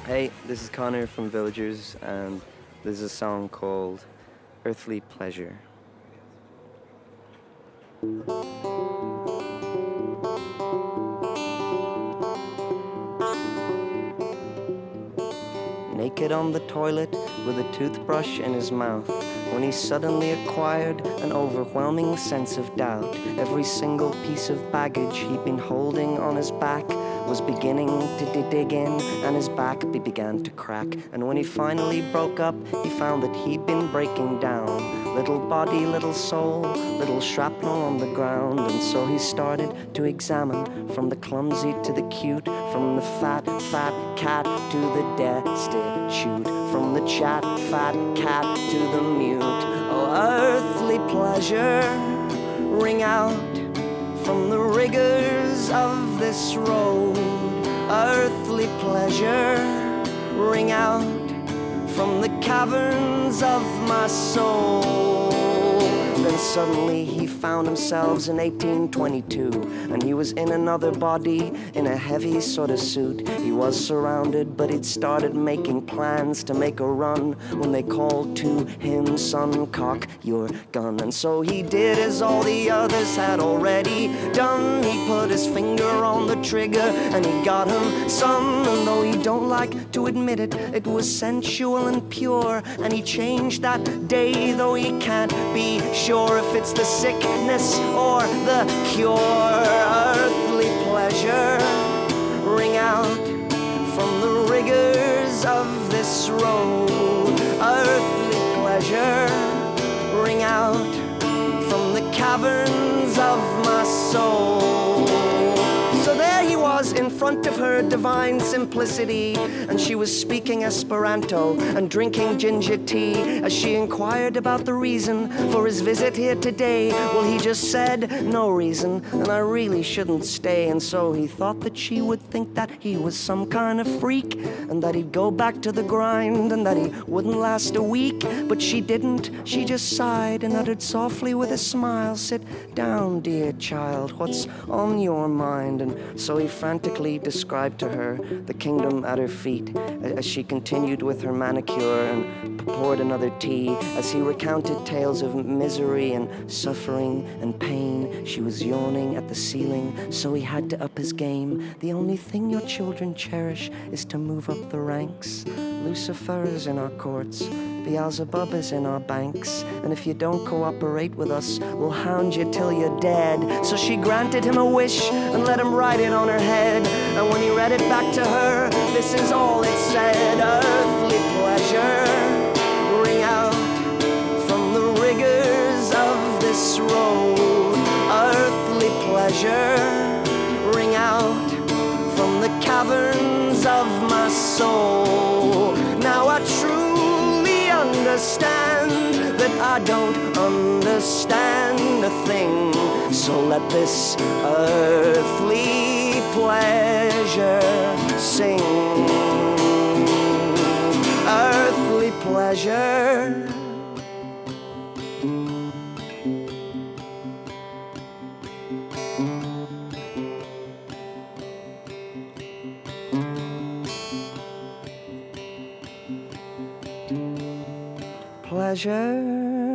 Hey, this is Conor from Villagers, and this is a song called Earthly Pleasure. Naked on the toilet with a toothbrush in his mouth, when he suddenly acquired an overwhelming sense of doubt. Every single piece of baggage he'd been holding on his back was beginning to dig in, and his back began to crack. And when he finally broke up, he found that he'd been breaking down. Little body, little soul, little shrapnel on the ground. And so he started to examine, from the clumsy to the cute, from the fat cat to the destitute, from the fat cat to the mute. Oh, earthly pleasure, ring out from the rigors of this road. Earthly pleasure, ring out from the caverns of my soul. Then suddenly he found himself in 1822, and he was in another body, in a heavy sort of suit. He was surrounded, but he'd started making plans to make a run when they called to him, son, cock your gun. And so he did as all the others had already done. He put his finger on the trigger and he got him some. And though he don't like to admit it, it was sensual and pure. And he changed that day, though he can't be sure if it's the sickness or the cure. Earthly pleasure, ring out from the rigors of this road. Earthly pleasure, ring out from the caverns of my soul. So there he was in front of her divine simplicity, and she was speaking Esperanto and drinking ginger tea. As she inquired about the reason for his visit here today, well, he just said, no reason, and I really shouldn't stay. And so he thought that she would think that he was some kind of freak, and that he'd go back to the grind, and that he wouldn't last a week. But she didn't. She just sighed and uttered softly with a smile, sit down, dear child, what's on your mind? And so he frantically described to her the kingdom at her feet, as she continued with her manicure and poured another tea. As he recounted tales of misery and suffering and pain, she was yawning at the ceiling, so he had to up his game. The only thing your children cherish is to move up the ranks. Lucifer is in our courts, Beelzebub is in our banks, and if you don't cooperate with us, we'll hound you till you're dead. So she granted him a wish and let him write it on her head. And when he read it back to her, this is all it said. Earthly pleasure, ring out from the rigors of this road. Earthly pleasure, ring out from the caverns of my soul. Now I truly understand that I don't understand a thing. So let this earthly pleasure sing. Earthly pleasure. Pleasure.